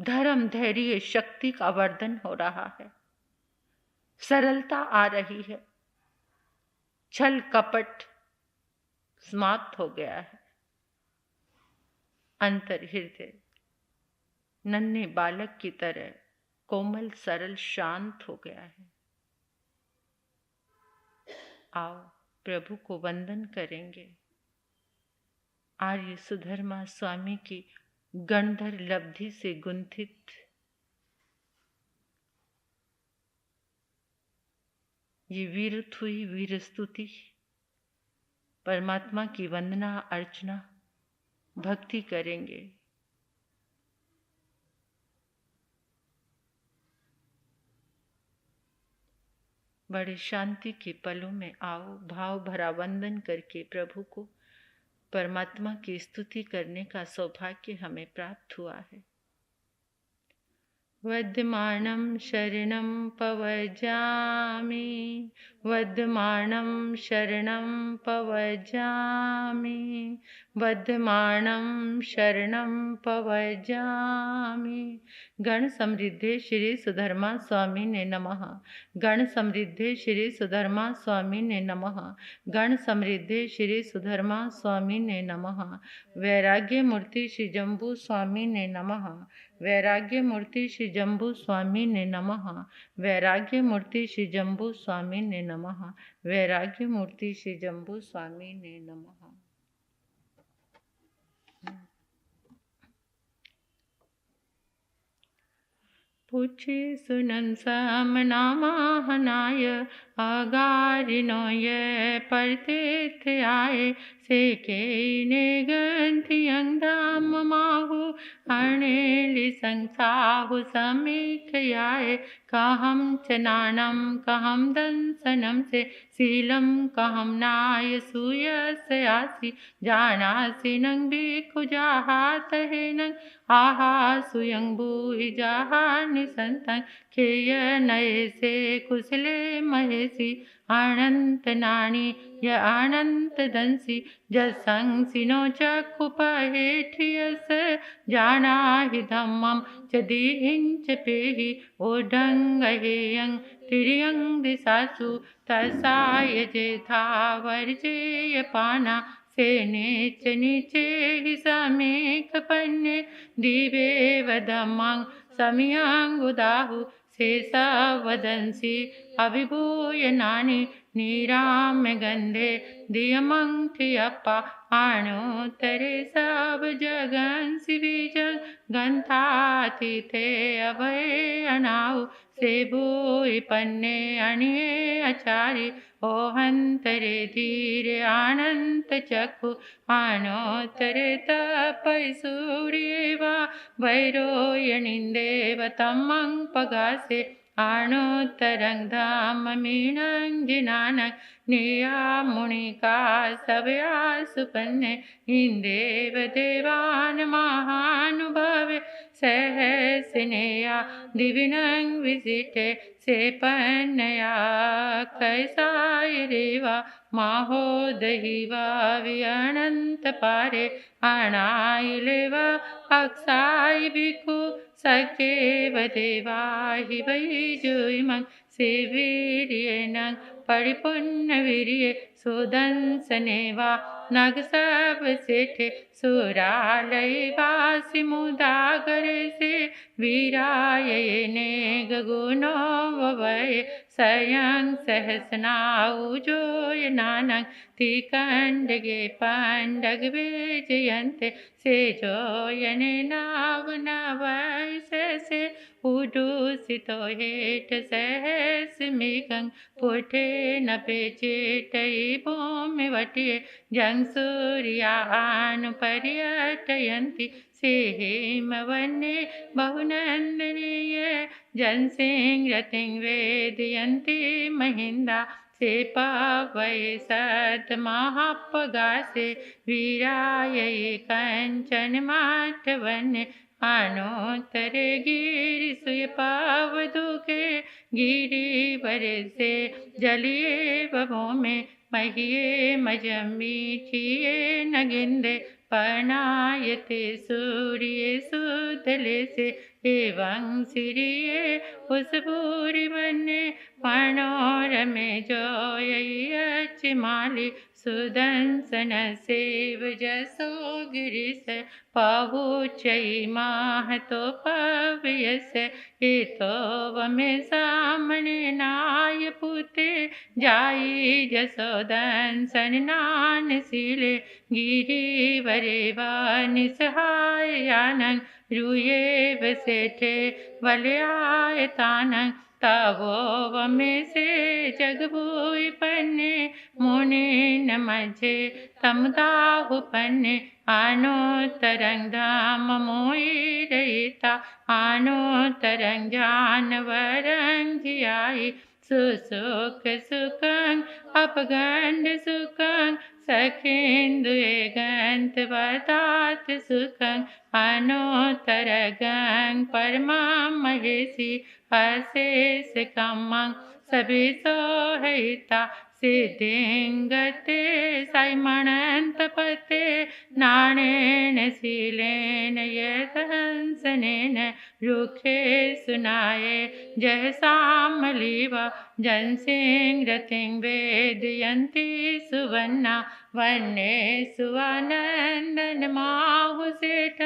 धर्म धैर्य शक्ति का वर्धन हो रहा है, सरलता आ रही है, छल कपट समाप्त हो गया है। अंतर हृदय नन्हे बालक की तरह कोमल सरल शांत हो गया है। आओ प्रभु को वंदन करेंगे। आर्य सुधर्मा स्वामी की गणधर लब्धि से गुंथित ये वीरत हुई वीर स्तुति, परमात्मा की वंदना अर्चना भक्ति करेंगे। बड़े शांति के पलों में आओ भाव भरा वंदन करके प्रभु को, परमात्मा की स्तुति करने का सौभाग्य हमें प्राप्त हुआ है। वद्यमानं शरणं पवजामि, वद्यमानं शरणं पवजामि, वद्यमानं शरणं पवजामि। गण समृद्धे श्री सुधर्मा स्वामी ने नमः। गण समृद्धे श्री सुधर्मा स्वामी ने नमः। गण समृद्धे श्री सुधर्मा स्वामी ने नमः। वैराग्य मूर्ति श्री जम्बू स्वामी ने नमः। वैराग्य मूर्ति श्री जम्बू स्वामी ने नमः। वैराग्य मूर्ति श्री जम्बू स्वामी ने नमः। वैराग्य मूर्ति श्री जम्बू स्वामी ने नमः। पूछे सुनन समनामाहनाय, अगारिनो ये परतीर्थ आए। सेके ने गंथियं धाम माहु, अणेलि संसाहु समीक्षयाय। कहम चनानम कहम दंसनम से, शीलम कहम नाय सुयसयासि। जानासि नंग भिक्खु जाहात है नंग, आहा सुयं भूहि जाहा निसंतं। खेय नये से कुशले महेशी, अनंत नानी य अनंत दंसी। जसंग सिनो चक्षु पहेठियस, जाना हि धम्मं च दीहिंच पेहि। ओढंग हेयं तिर्यं दिशासु, तसाय जेथा वर्जेय पाना। सेने च नीचे हि समेक पन्ने, दिवेव धम्मं समयं उदाहु। शेषा वदंसि अभिभूय नानी, निराम्य गंधे दियमं ठियप्पा। आणोत्तरे सब जगंसि बीजं, गंथातीथे अभये अनाहु। सेभूय पन्ने अणिये आचार्य, ओहंतरे धीरे अनंत चक्षु। आणोत्तरे तपय सूर्येवा, वैरोयणिन्देव तमं पगासे। आणोत्तरं धाम मीनं जिनानं, निया मुनिका सभया सुपन्ने। इंदेव देवान् महानुभावे, सहस्नेया दिविनं विजिते। सेपन्नया कैसाय रेवा, महोदहिवा विअनंत पारे। अनायिलेवा अक्षाय भिक्खु, सखेव देवा हि वै जुइमं। सेवीर्येनं परिपूर्ण वीर्ये, सुदंसनेवा नग सब सेठे। सुरालय वासि मुदागरे से, वीरायने गगुनो ववये। स्वयं सहस्नाउ जोय नानक, तिकंडगे पंडग वेजयन्ते। से जोयने नाव नवै से, उडूसितो हेठ सहस मिगं। पुठे न पेचेटै भूमि वटिये, जं सूर्यान् पर्यटयन्ति। से हेमवने बहुनन्दनीय, जनसिंह रतिं वेदयन्ति महिंदा। से पावै सत महापगासे, वीरायै कंचन माठवन्य। आणोत्तरे गिरि सुय पावदुके, गिरिवर से जलिये भूमि। मह्ये मजमीचिये नगिन्दे पनायते सूर्ये सुतले से एवं सिरिये पुष्पूरि बन्ने मनोरमे जोयच्चिमालि सुदंसन सेव जसो गिरिश पाहुचै महतो पव्यस हितो वमे सामने नाय पुते जाई जसोदंसन नानशीले गिरिवरे वानिसहायानं रूये बसेठे वलयायतानं तावो वमे से जगभूय पन्ने मुनि न मझे तमदाहु पन्ने आनो तरंग धाम मोई रहिता आनो तरंग जानवरंग आई सुसुख सुखं अपगंड सुखं सखेन्दु गंत वदात सुखं अनोतरगं परमा महेशी अशेष कमं सभी सोहिता सिद्धिंगते सैमणन्तपते नाणेन शीलेन यदंसनेन रुखे सुनाये जय सामलीवा जनसिंह रतिं वेदयन्ति सुवर्णा वन्ने सुवानन्दन माहुसेठ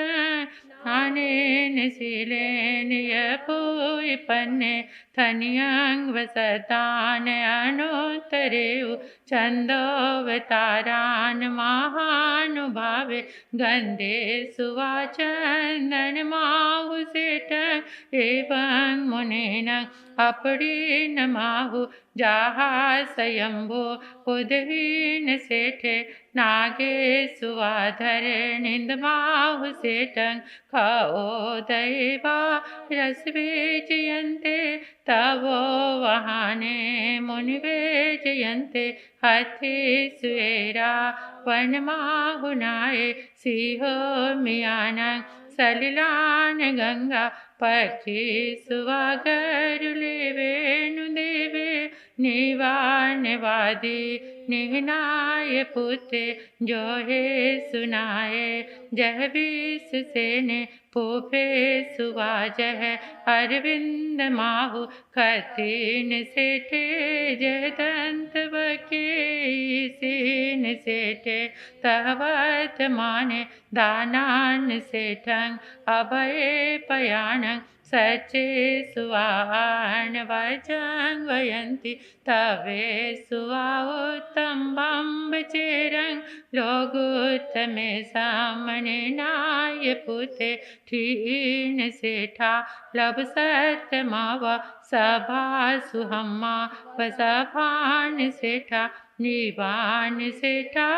आनेन शीलेन यपूय पन्ने थन्यं वसतान अनुत्तरेउ छन्दोवतारान् महानुभावे गन्धे सुवाचन्दन माहुसेठ एवं मुनेन अपरीन माहु जाहा स्वयंभो उदहीन सेठे नागे सुवाधर निंदमाहु सेठं खाओ दैवा रस बेजयन्ते तवो वहाने मुनि बेजयन्ते हथि सुएरा वनमाहुनाए सिंहो मियानं सलिलान गंगा पक्षी सुवागरुले वेणुदेवे निवानवादी निघनाय पुते जो हे सुनाए जह विष सेने पूफे सुवाजह अरविंद माहु खतीन सेठे जय दंत बके सीन सेठे तहवत माने दानान सेठं अभय पयाणं सचे सुवान वजं वयन्ति तवे सुवाउत्तम्बं चेरं लोगुत्तमे सामने नाय पुते ठीन सेठा लब सत्यमावा सभा सुहम्मा वसभान सेठा निवान सेठा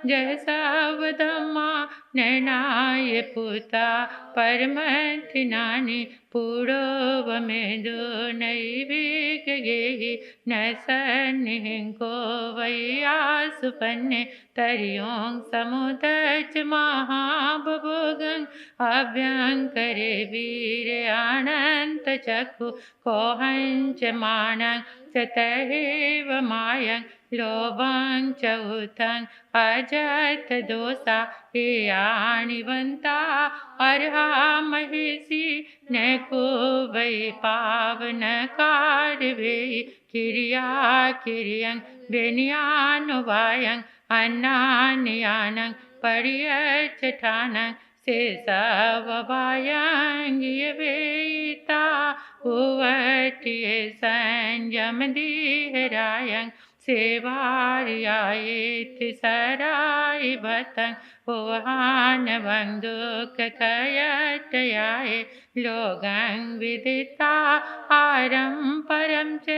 जय सवदम्मा नैनाय पुता परमथि नानी पूर्व में दो नैविक गेहि न सन्निहिंको वैया सुपन्ने तरियों समुदच महाबभोगं अभ्यंकरे वीर अनंत चक्षु कोहंच मानं चतहेव मायं लोभं च उतं अजत दोषा यानिवन्ता अर्हा महिषी न को वै पावन कार्वे किरिया किरियं बेनियानुवायं अन्नान्यानं परियच्छठानं शेषववायं यवेता उवट्ये संयम दीहरायं सेवार्यायेति सराय भतं ओहान बंदुक कयटयाय लोगं विदिता आरं परं च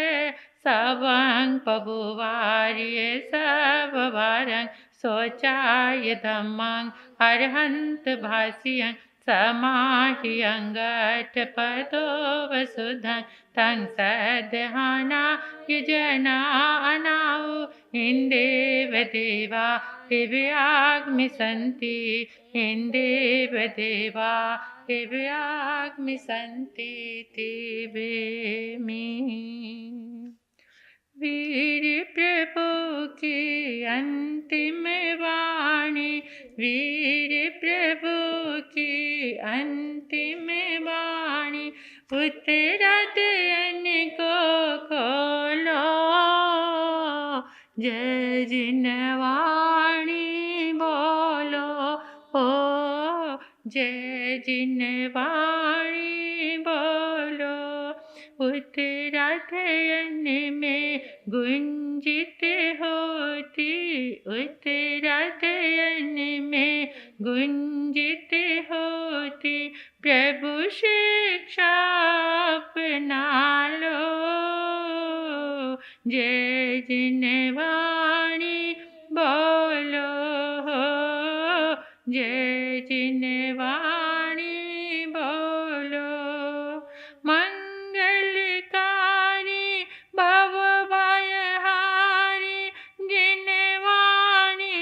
सवं पबुवार्ये सववारं शोचाय धम्मं अर्हन्त भाष्यं समाह्यंगठपदो वसुधं तं सदहाना यजना अनाउ इंदेव देवा दिव्याग्मि सन्ति इंदेव देवा दिव्याग्मि सन्ति दिव्येमि वीर प्रभु की अंतिम वाणी, वीर प्रभु की अंतिम वाणी, उत्तरायण को खोलो, जय जिनवाणी बोलो, ओ जय जिनवाणी बोलो। उत्तरायण में गुंजित होती, उत्तरायण में गुंजित होती, प्रभु शिक्षा अपना लो, जय जिनवाणी बोलो, जय जिनवाणी बोलो। मंगलकारी भव भयहारी, जिनवाणी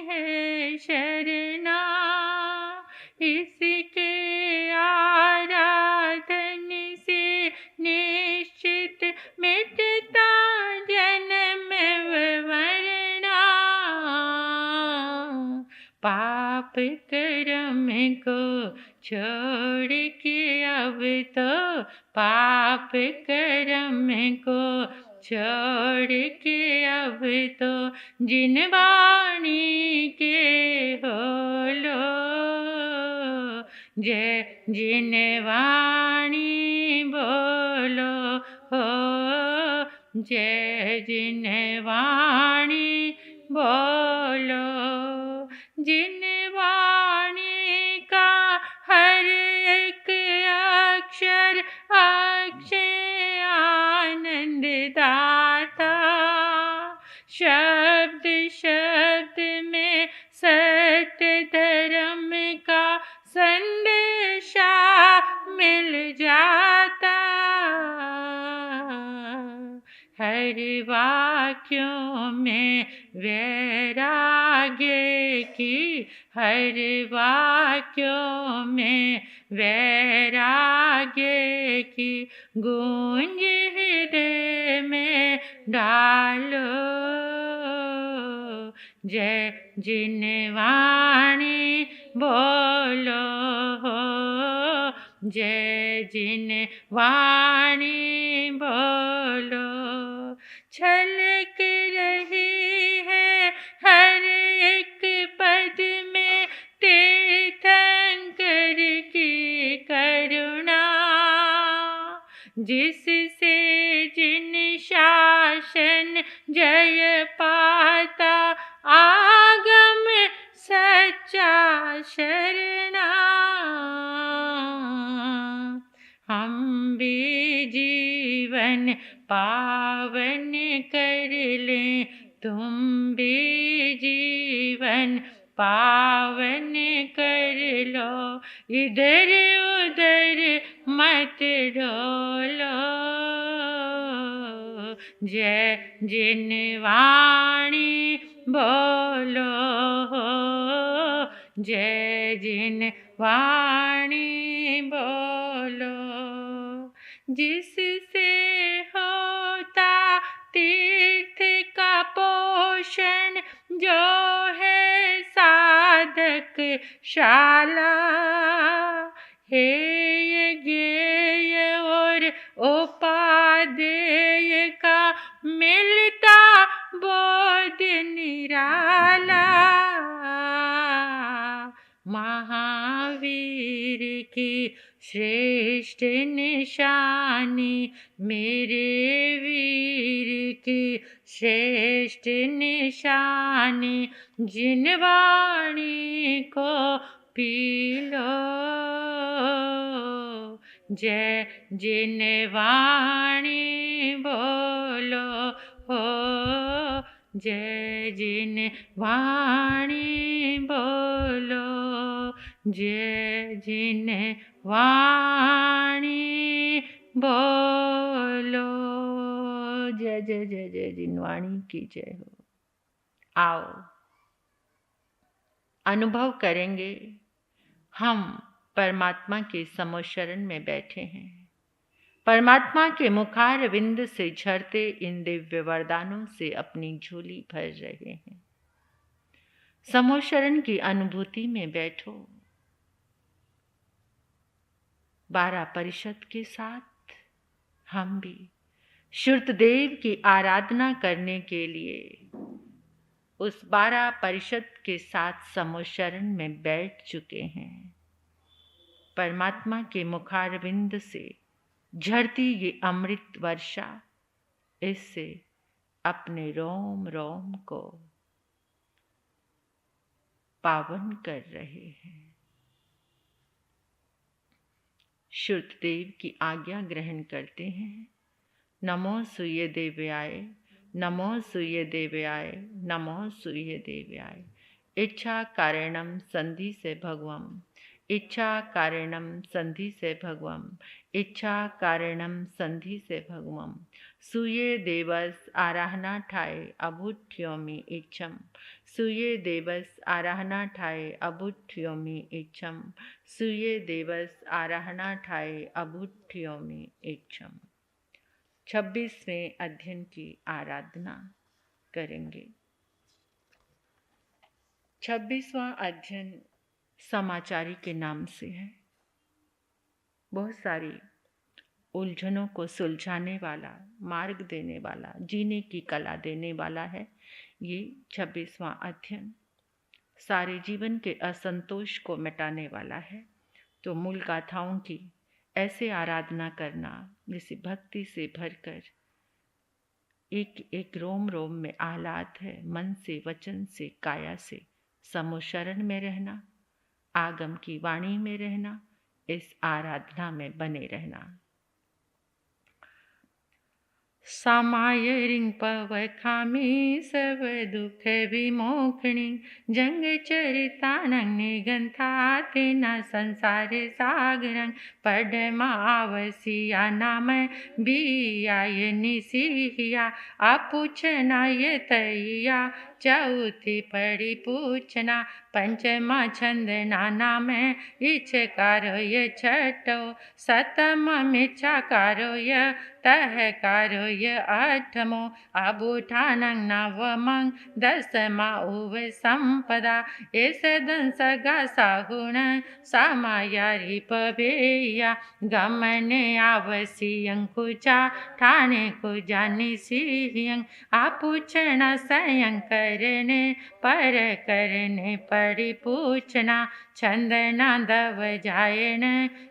है शरणा, इसके आराधन से निश्चित मिटता जन्म वरना, पाप कर्म को छोड़ के अब तो, पाप कर्म को छोड़ के अब तो, जिनवाणी के हो लो, जय जिनवाणी बोलो, हो जय जिनवाणी बोलो। जिनवाणी का हर एक अक्षर अक्षय आनंद दाता, शब्द शब्द में सत्य धर्म का संदेशा मिल जाता, हर वाक्यों में वैराग्य की, हर वाक्यों में वैराग्य की गूंज हृदय में डालो, जय जिनवाणी बोलो, जय जिनवाणी बोलो। छलक रही है हर एक पद में तीर्थंकर की करुणा, जिससे जिन शासन जय पाता, आगम सच्चा शरणा, हम भी जीवन पावन कर लें, तुम भी जीवन पावन कर लो, इधर उधर मत डोलो, जय जिनवाणी बोलो, जय जिनवाणी बोलो। जिससे होता तीर्थ का पोषण, जो है साधक शाला, हे यज्ञेय और उपादेय का मिलता बोध निराला, महावीर की श्रेष्ठ निशानी, मेरे वीर की श्रेष्ठ निशानी, जिनवाणी को पी लो, जय जिनवाणी बोलो, हो जय जिनवाणी बोलो, जय जिनवाणी बोलो। जय जय जय जय जिनवाणी की जय हो। आओ अनुभव करेंगे, हम परमात्मा के समोशरण में बैठे हैं, परमात्मा के मुखार विंद से झरते इन दिव्य वरदानों से अपनी झोली भर रहे हैं। समोशरण की अनुभूति में बैठो। 12 परिषद के साथ हम भी श्रुतदेव की आराधना करने के लिए उस 12 परिषद के साथ समोशरण में बैठ चुके हैं। परमात्मा के मुखारविंद से झरती ये अमृत वर्षा, इससे अपने रोम रोम को पावन कर रहे हैं। श्रुतदेव की आज्ञा ग्रहण करते हैं। नमो सूर्य देव्याय, नमो सूर्य देव्याय, नमो सूर्य देव्याय। इच्छा कारणम संधि से भगवम, इच्छा कारणम संधि से भगवम, इच्छा कारणम संधि से भगवम। सूर्य देवस आराधना ठाए अभूठ्योमि इच्छम, सूर्य देवस आराधना ठाए अभूठ्योमि इच्छम, सूर्य देवस आराधना ठाए अभूठ्योमि इच्छम। 26वें अध्ययन की आराधना करेंगे। 26वां अध्ययन समाचारी के नाम से है। बहुत सारी उलझनों को सुलझाने वाला, मार्ग देने वाला, जीने की कला देने वाला है ये 26वां अध्ययन। सारे जीवन के असंतोष को मिटाने वाला है। तो मूल गाथाओं की ऐसे आराधना करना जिसे भक्ति से भरकर एक एक रोम रोम में आह्लाद है। मन से, वचन से, काया से समोशरण में रहना, आगम की वाणी में रहना, इस आराधना में बने रहना। सामाय रिंग पवखामी सब दुख विमोखणी, जंग चरितानंग निगंथा तेना संसार सागरंग, पडमावसिया नाम बियाय निसिया, आपूछना ये तैया चौथी पड़ी पूछना, पंचमा छंदना नाम इच्छकारो ये छठो, सतम मिच्छाकारो ये तहकारो ये आठमो, अबूठानंग नवमं दसमा उव संपदा, एस दंस गा साहुण सामायारी पवेया, गमने आवसियं कुचा ठाणे कुजा निसियं, आपूछना सयं करने पर करने पड़ी पूछना, छंदना दव जायण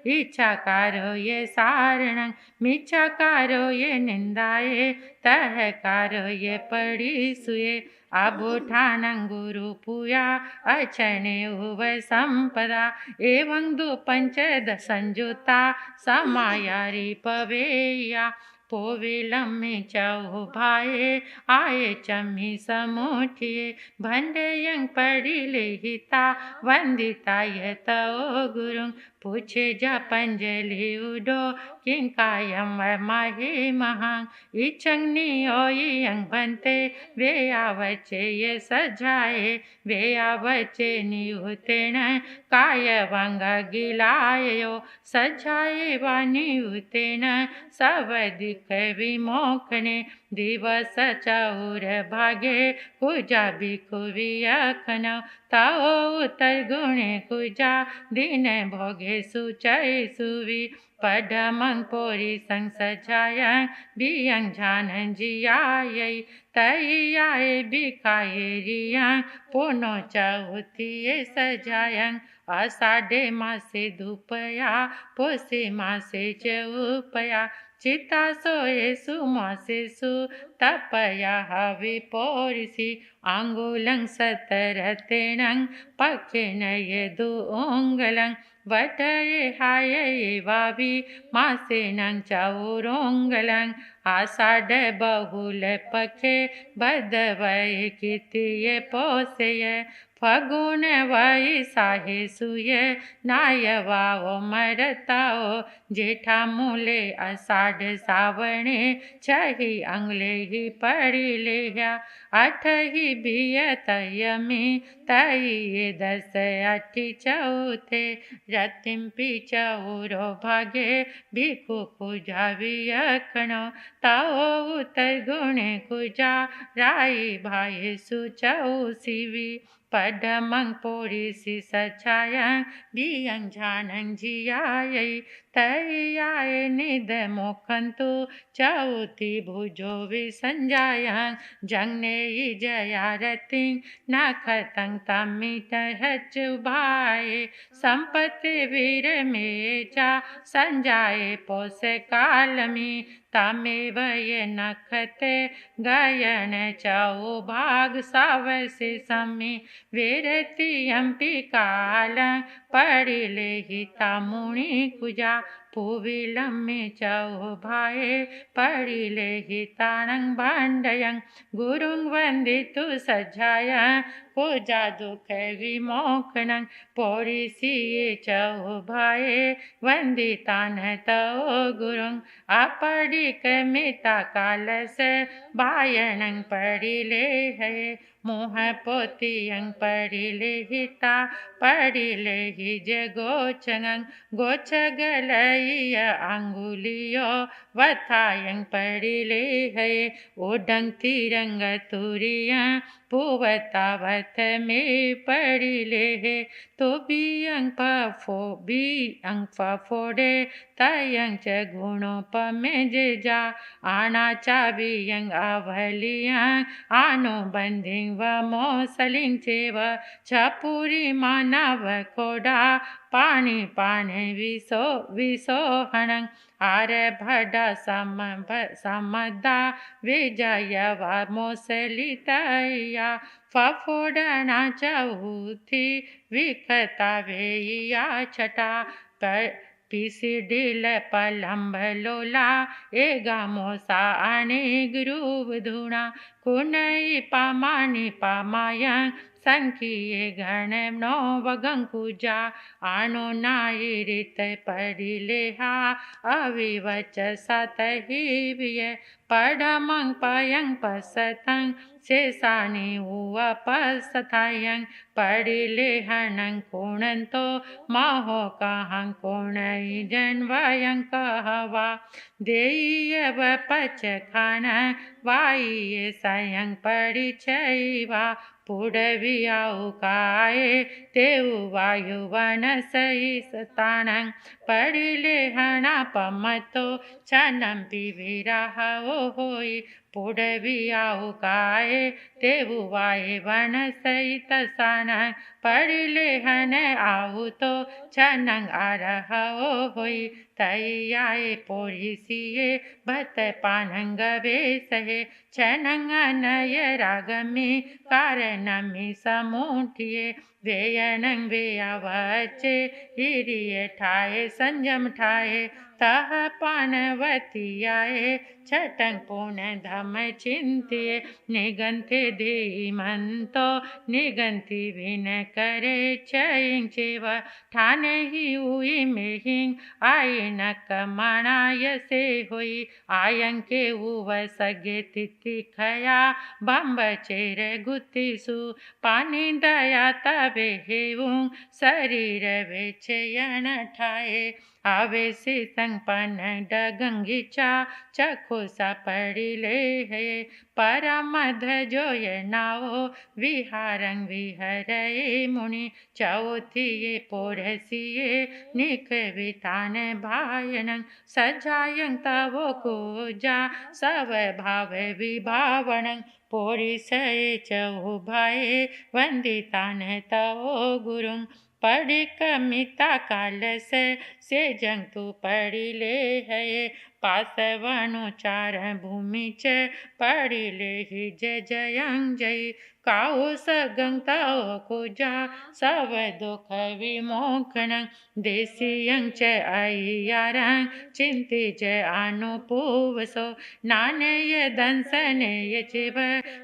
इच्छाकारो ये सारणं, मिच्छाकारो ये निंदाए तहकारो ये पड़ी सुये, आबूठानं गुरु पूया अचने उव संपदा, एवं दो पंचद संजुता समायारी पवेया, पोविलम में चौ भाए आए चमी समुठिए, भंडयं पड़ी लेहिता वंदिता ये तो गुरुं, पूछे जा पंजलि उडो किंकायम माहे महां, इच्छंगनी ओयं भंते वे आवचे ये सजाए, वे आवचे निहुतेन काय वांगा गिलायो, सजाए वानी उतेन सब दिख विमोखने, दिवस चौर भागे कुजा भिखुवियखन, ताओ उतर गुणे कुजा दिन भोगे सुचय सुवी, पडमं पोरी संग सजाय बियं झान जियाय, तैयाए बिकाये रियं पुनो चौथिये सजायं, आषाढ़े मासे धूपया पोसे मासे चौपया, चिता सोए सुमासे सु तपया हवि पोरिसी, आंगुलं सतरतेणं पक्षिण ये दुओंगलं, वटये हाये वावी मासेनं चौरोंगलं, आषाढ़ बहुल पखे बदवय कितिये पोसेय, फगुन वही साहे सुय नायवाओ मरताओ जेठा मूले आषाढ़ सावणे छही अंगले ही पड़ी लेया अठ ही बियतयमी तई 10 अठी चौथे रतिम पी चौरो भागे भिखु पूजा वियखणो ताओ उतर गुणे कुजा राई भाई सुचौ सिवी पडमंग पोरी सी सछायं बियं झानंग जियायै तई आए निद मोखंतु चौथी भुजो विसंजायं जंगने जया रतिं नखतंग तमित हचुभाए संपत्ति वीर मेचा संजाए पोस कालमी तमेव ये नखते गयन चौ भाग सावसे समी वीरतियंपि काल पड़िले हिता मुनि कुजा पुविलम में चौ भाए पड़िले हिताणं भांडयं गुरुं वंदितु सज्जाय पूजा दुख विमोक्षणं पौरी सिये चौ भाए वंदितान तौ गुरुं अपडिक मिता कालस बायणं पड़िले है मोह पोतियं पड़िले हिता पड़िले हिज गोचंगं गोचगलय अंगुलियो वथायं पड़िले है ओडंग तिरंग तुरियं पुवतावत में पड़िले है तो बियं फोड़े तयं च गुणों पमेज जा आना चाबियं अवलियं आनो बंधिं व मोसलिंग चेव छपुरी मानव खोड़ा पानी पाने विसोहणं आर भडा समदा विजय व मोसलितया फफोड़ना चौथी विखता वेया छटा पिसिडिल पलंब लोला एगा मोसा आने ग्रुव धुणा कुनई पामानी पामायं संकिये गण नो वगं पूजा आनो नाई रित पड़िले हा अविवच सतहि विय पडमं पयं पसतं शेषानि उवपसथायं पड़िले हणं कोणंतो महो कहं कोणई जन्वयं कहवा देयव पच खान वाई सयं परिचयवा पुडवियाउ काये तेउ वायु वन सही सताणं पड़िले हणा पमतो छनं पिविराह होई पुडवियाउ काये तेउ वाये वन सहित साणं पड़िले हन आहुतो छनं आरह होई तई आए पोरी सिये भत पानंग वेसहे छनं अनय रागमी कारणमि समूठिये वेयणं वेयावचे हिरिय ठाए संजम ठाए तह पानवती आए छटं पुन धम चिंतिये निगंथे धीमंतो निगंति विन करे चयं चेव ठाने ही हुई मेहिं आई नक मणाय से हुई आयं के उव सगे तिथि खया बम्ब चेर गुतिसु पानी दया तबे हेऊं शरीर वेचयन ठाए आवे से संपन डगंगिचा चखो सा पड़िले है परमध जोय नाओ विहारं विहरये मुनि चौथिये पोरसिये निख वितान भायनं सजायं तवो कोजा सव भाव विभावनं पोरिसये चौभाये वंदितान तवो गुरुं पड़िक मिता कालस से जंतु पड़िले है पासवनु चार भूमि च पड़िले ही जयं जय काहु सगंताओ कुजा सब दुख विमोखण देसियं च अय्यारं चिंति च अनुपूवसो नानय दंसनय चिव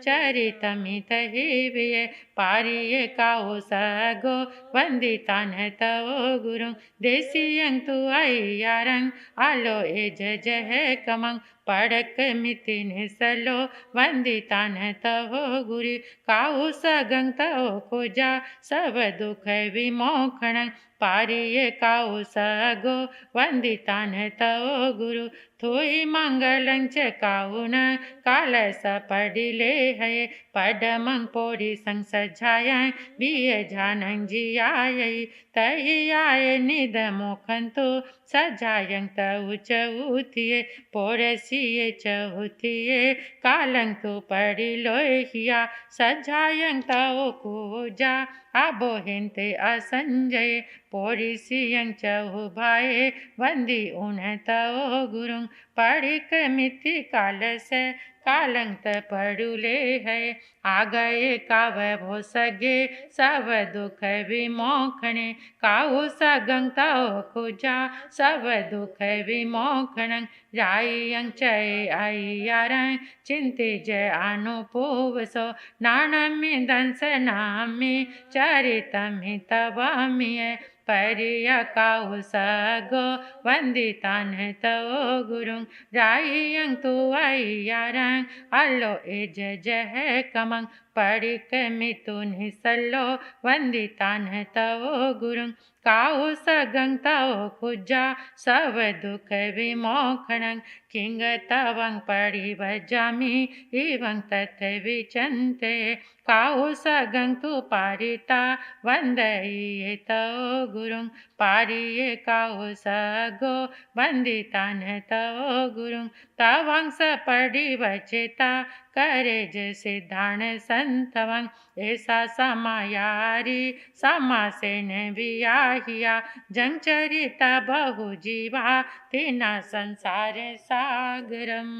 चरितमित हिविय पारिय काहु सगो वंदितान तव गुरु देसियं तु अय्यारं आलो एज जह कमं पड़क मिति निसलो वंदितान तव गुरु काहु सगं तव कुजा सब दुख विमोखण पारिय काहु सगो वंदितान तव गुरु थोई मंगलं च काहुन कालस पडिले है पडमं पोरी संग सजाय बिय जानं जियाय तहि आय निद मोखंतो सजायं तउ चउथिये पोरसिये चउथिये कालं तो पडिलो हिया सजायं तउ कुजा आबो हिंते असंजय पोरिसियं चहु भाए वंदी उन तव गुरुं पढ़िक मिथि काल से कालंत पड़ुले है आ गए काव भो सगे सब दुख विमोखणे काहु सगं तव कुजा सब दुख विमोखण रायं चय अय्यारं चिंति जय अनुपूवसो नानमि दंस नामि चरितमि तवामिय परिया काहु सगो वंदितान तव गुरुं रायं तु अय्यारं अल्लो एज जह कमं पड़िक मितु निसलो वंदितान तव गुरुं काहु सगं तव कुजा सब दुख विमोखणं किंग तवं पड़ि भजामि इवं तथ विचन्ते काहु सगं तु पारिता वंदये तव गुरुं पारिये काहु सगो वंदितान तव गुरुं तवं स पड़ि वचेता करे ज सिद्धान संतवं ऐसा समायारी समासेन वियाहिया जंग चरिता बहु जीवा तेना संसार सागरम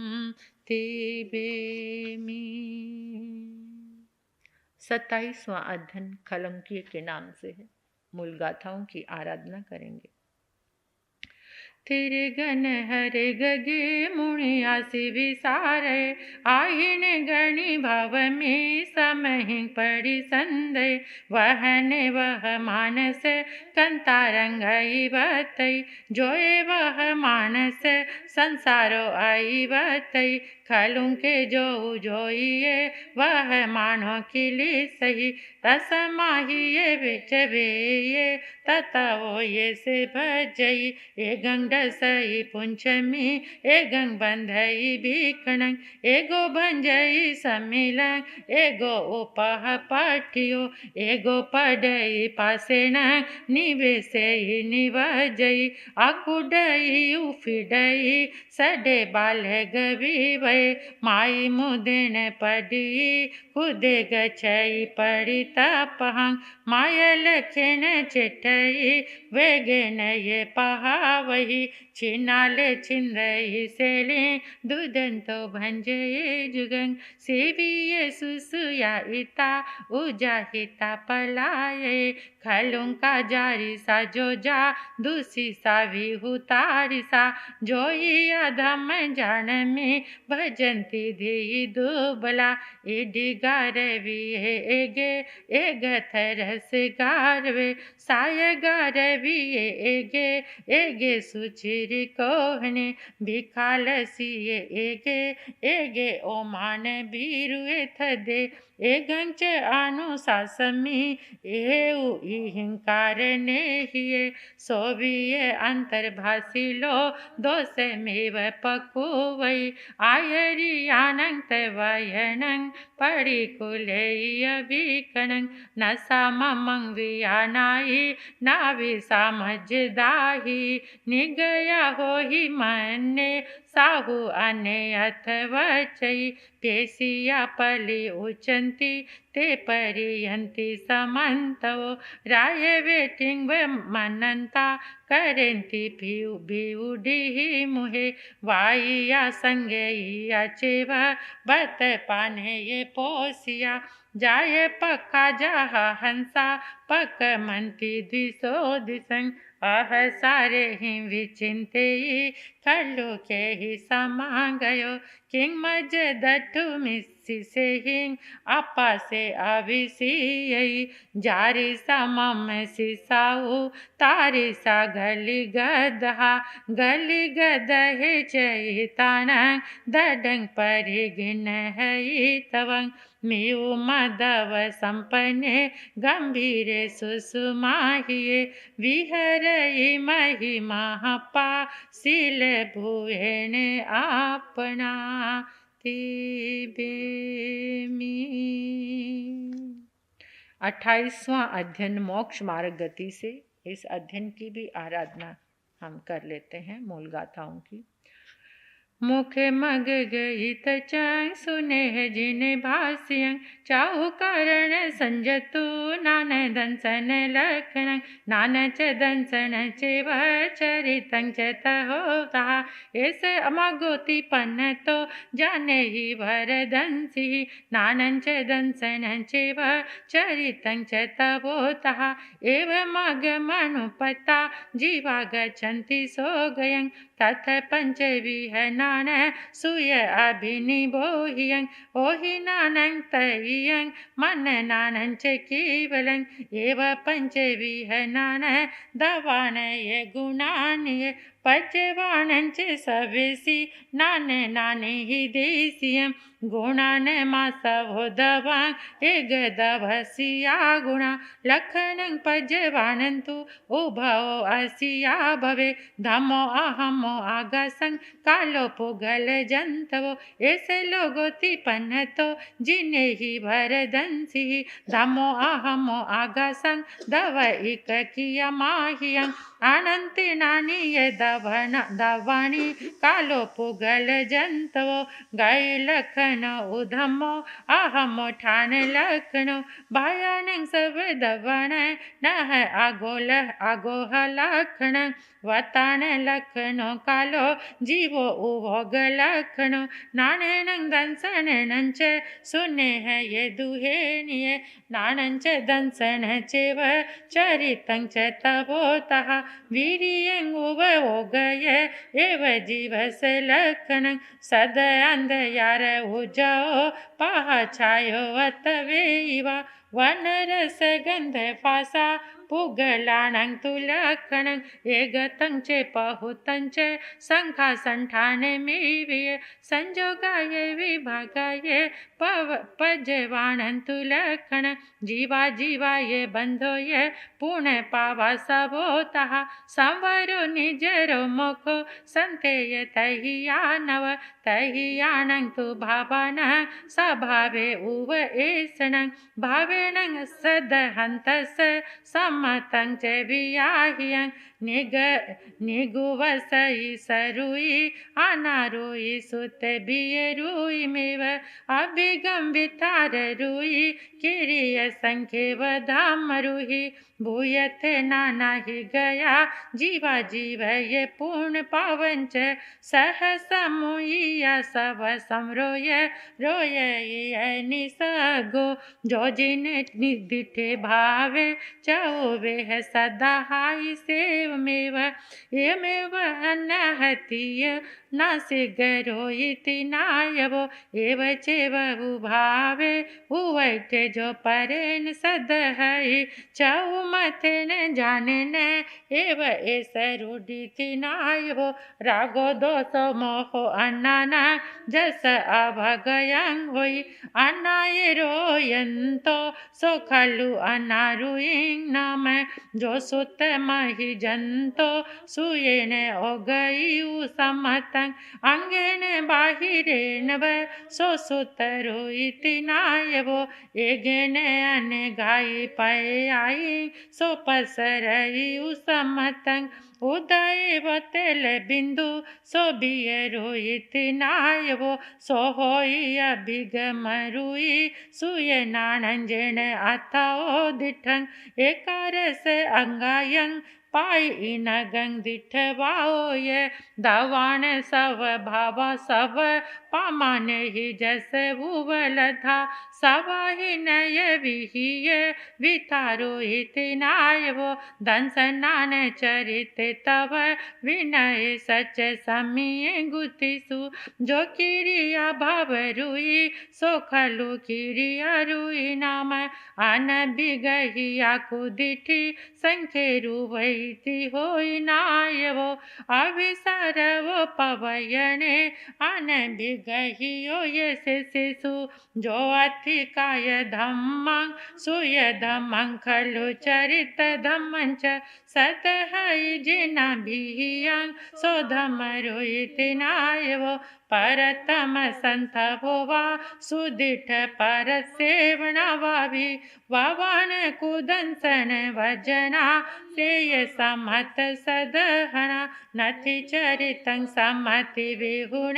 तिबेमी। 27वां अध्ययन खलंकिय के नाम से है। मूल गाथाओं की आराधना करेंगे। तेरे गण हरे गगे मुनि आसी विसारे आहिन गणी भाव में समहि पड़ी संदय वहन वह मानस कंतारंगई बतई जोए वह मानस संसारो आई बतई खलुं के जो जोइए वह मानो किली सही तस माहिए बिच बेये तताओ ये से भजई ए गंग सई पुंचमी ए गंग बंधई भीखणं एगो भंजई सम्मिलन एगो उपह पाठियो एगो पडई पासेण निवेशई निवजई आकुडई उफिडई सडे बाल गवी भय माई मुदेन पडी कुदे गछई पड़ी तपहं मायल खेन चिठई वेगेन ये पहावही छिनाले छिंदई सेले दुदंतो भंजये जुगंग सेविये सुसुया इता उजाहिता पलाये खलुं का जारी सा जो जा दूसी सा विहुतारी सा जोई अधम जान में भजंती धी दुबला इडी गारवी एगे एगथ रस गारवे साय गारवी एगे एगे सुचिरी कोहने भिखालसिए एगे एगे ओमान बीरुए थदे एगंच अनुशासमी एउ इहिंकार नेहिए सोविये अंतर्भासी लो दोष मेव पकुवई आयरी आनंत वयनं पड़ी कुलय विकणं न सममं वियानाई नावि समझदाही निगया हो ही मन्ने साहु अने अथवचई पेसिया पलि उचंती ते परियंती समन्तवो राय वेटिंग व मनंता करेंती बिउडी मुहे वाइया संगेया चेवा बत पाने ये पोसिया जाय पक्का जहा हंसा पक मंती द्विसो दिसंग अह सारे ही विचिंते खल्लु के ही समा गयो किंग मज दट्टु मिस्सी से हिंग अपा से अविसी जारी सा मम सिसाऊ तारी सा गली गदहे चैतान दडंग परिगिन है तवंग मिउ मदव संपन्ने गंभीरे सुसुमाहिये विहरई महिमा पा सिल भुवेन आपना तिबेमी। 28वां अध्ययन मोक्ष मार्ग गति से। इस अध्ययन की भी आराधना हम कर लेते हैं मूल गाथाओं की। मुख मग गई तचांग सुने जिन भाष्यं चाहु कारण संजतु नान दंसन लक्षण नान च दंसन चेव चरितं च तहोता एस अमगोति पन्न तो जाने ही वरदंसी नानं च दंसन चेव चरितं च तवोता एव मग मनुपता जीवा गच्छन्ति सो गयं तथ पंचविहनान सुय अभिनिबोहियं ओहि नानं तयं मन नानं च केवलं एव पंचविहनान दवान ये गुणान ये पचवाणं च सवेसी नाने नाने हि देसियं गुणान मासवो दवां एग दवसिया गुणा लखनं पजवाणं तु उभवो असिया भवे धमो अहमो आगसं कालो पुगल जंतवो ऐसे लोगोति पन्नतो जिने ही भरदंसी धमो अहमो आगसं दव इक किया माहियं अनंति नानी ये दवानी कालो पुगल जंतवो गई लखन उधमो अहमो ठान लखनो भयानक सब दवन न है आगोह लखन वतान लखनो कालो जीवो उभोग लखनो नाने नंग दंसन नंच सुने है ये दुहेनिये नानंच दंसन चेव चरितं च तवोतः वीर्यं उभोगये एव जीवस लखनं सद अंधयार उजाओ पहचायो अतवेव वनरस गंध फासा पुगलाणं तुलखणं एगतं च पहुतं च संखा संठाने मेविये संजोगाये विभागाये पजवाणं तुलखणं जीवा जीवाये बंधोये पुण्य पावा सबोतः संवरो निजरो मोखो संतेय तहियानव तहियानं तु भावानः सभावे उव एसणं भावेणं सदहन्तस समतं च वियाह्यं निगुवसई सरुई अनारुई सुत बियरुई मेव अभिगम वितार रुई किरिय संख्यव धाम रुहि भूयत नाना ही गया जीवा जीव ये पूर्ण पावन च सह समुया सब समरोय रोय निसगो जो जिन निदिठे भावे चौवे है सदा हाई सेव मेव एमेव अनहतीय नासिगरो इति नायवो एव चेव उभावे उवैठे जो परेन सदहै चौमथे न जाने न एव एस रूढ़िति नायवो रागो दोषो मोहो अन्नाना जस अभगयं होई अन्नाये रोयंतो सो खलु अनारुइं नाम जो सुत महि जंतो सुयेन ओगई समतं अंगेन बाहिरेन व सो सुतरो इति नायवो एगेन अने गाई पाए आई सो पसरई उसमतं उदय बतेल बिंदु सो बियरो इति नायवो सो होई अभिगम रुई सुय नानंजन अथाओ दिठं एकारस अंगायं पाई न गंग दिठवाओ ये दवान सब भावा सब पामान ही जैसे भूवल था सवा ही नय विहिय वितारो इतनाय वो दंसनान चरित तब विनय सच समीय गुतिसु जो किरिया भाव रुई सो खलु किरिया रुई नाम आन बिगहिया कुदिठी संखेरु वैति होई नायवो अभिसर वो पवयने आन बिगहियो ये शिशु जो अतिकाय धम्मं सुय धम्मं खलु चरित धम्मं च सतहै जिना भियं सो धम्म रोहिति नायवो परतम संत भोवा सुदिठ पर सेवना वाभी वावन कुदंसन भजना श्रेय समत सदहना नथि चरितं समति विहुण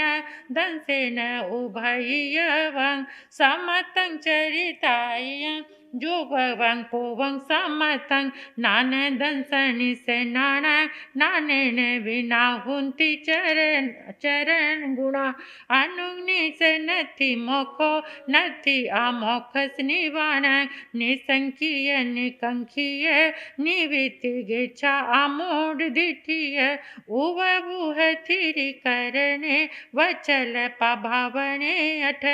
दंसेन उभयवं समतं चरितायं जो भवं पोवं समतं नान दंसनि से नाने ने बिना हुंती चरण गुणा अनुग्नि से नथि मोखो नथि अमोखस निवाण निसंकीय निकंखीय निविति गेच्छा आमोड दिठीय उव बुह थिरि करने वचल पभावने अठ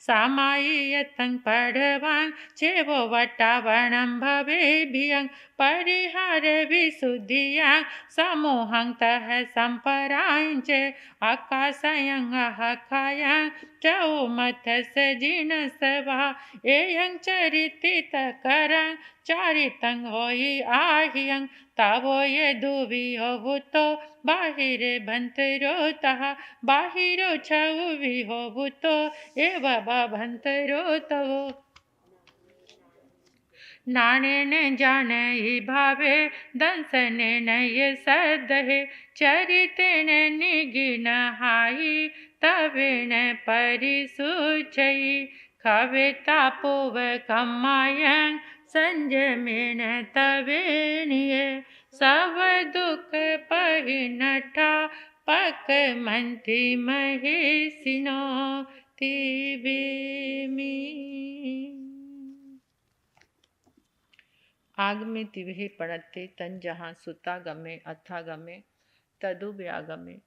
सामायियतं पढ़वां छेवो वटावणं भवे भियं परिहार विशुद्धियां समोहं तह संपरांच आकाशयं अहखायं चौ मथस जिन सभा एयं चरितित करं चारितं होई आहियं तावो ये दुवि होवुतो बाहिरे भंतरो तहा बाहिरो छउ विहोवुतो एव भंतरो तवो नाने ने जाने ही भावे दंसने नय सदहे चरिते ने निगिन हाई तवे न परिसुचई खवे तापोव कमायं संजमेन तवे निये सब दुख पहिनठा पक मंथि महेशिनो तिबेमी आगमे तिवहे पड़ते तन जहाँ सुता गमे अथा गमे तदु व्यागमे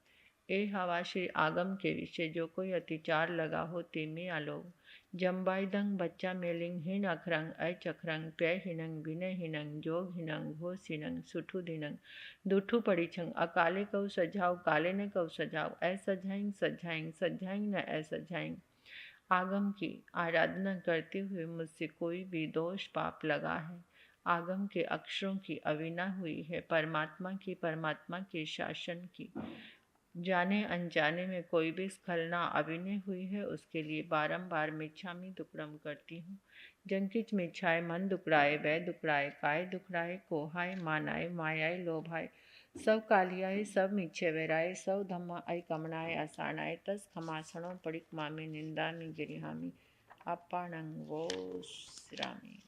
ए हवा श्री आगम के विषय जो कोई अतिचार लगा हो तेमे आलोग जम्बाईदंग बच्चा मेलिंग हिन अखरंग अचखरंग प्य हिनंग विनय हिनंग जोग हिनंग घोष हिनंग सुठु दिनंग दुठु पड़ी छंग अकाले कऊ सजाओ काले ने कऊ सजाओ ऐ सजाएंग सजाएंग सजाएंग न ऐ सजाएंग आगम की आराधना करते हुए मुझसे कोई भी दोष पाप लगा है आगम के अक्षरों की अविना हुई है परमात्मा के शासन की जाने अनजाने में कोई भी स्खलना अभिनय हुई है उसके लिए बारंबार मिच्छामी दुक्कडम करती हूँ जंकिच मिच्छाए मन दुकड़ाए वह दुकड़ाए काय दुखड़ाए कोहाय मानाए मायाए लोभाए सब कालियाए सब मिच्छे वेराए सब धम्मा आई कमनाए आसानाए तस खमासणों पड़िक मामे निंदा मी गिरिहामी अपाणंग वो श्रामी।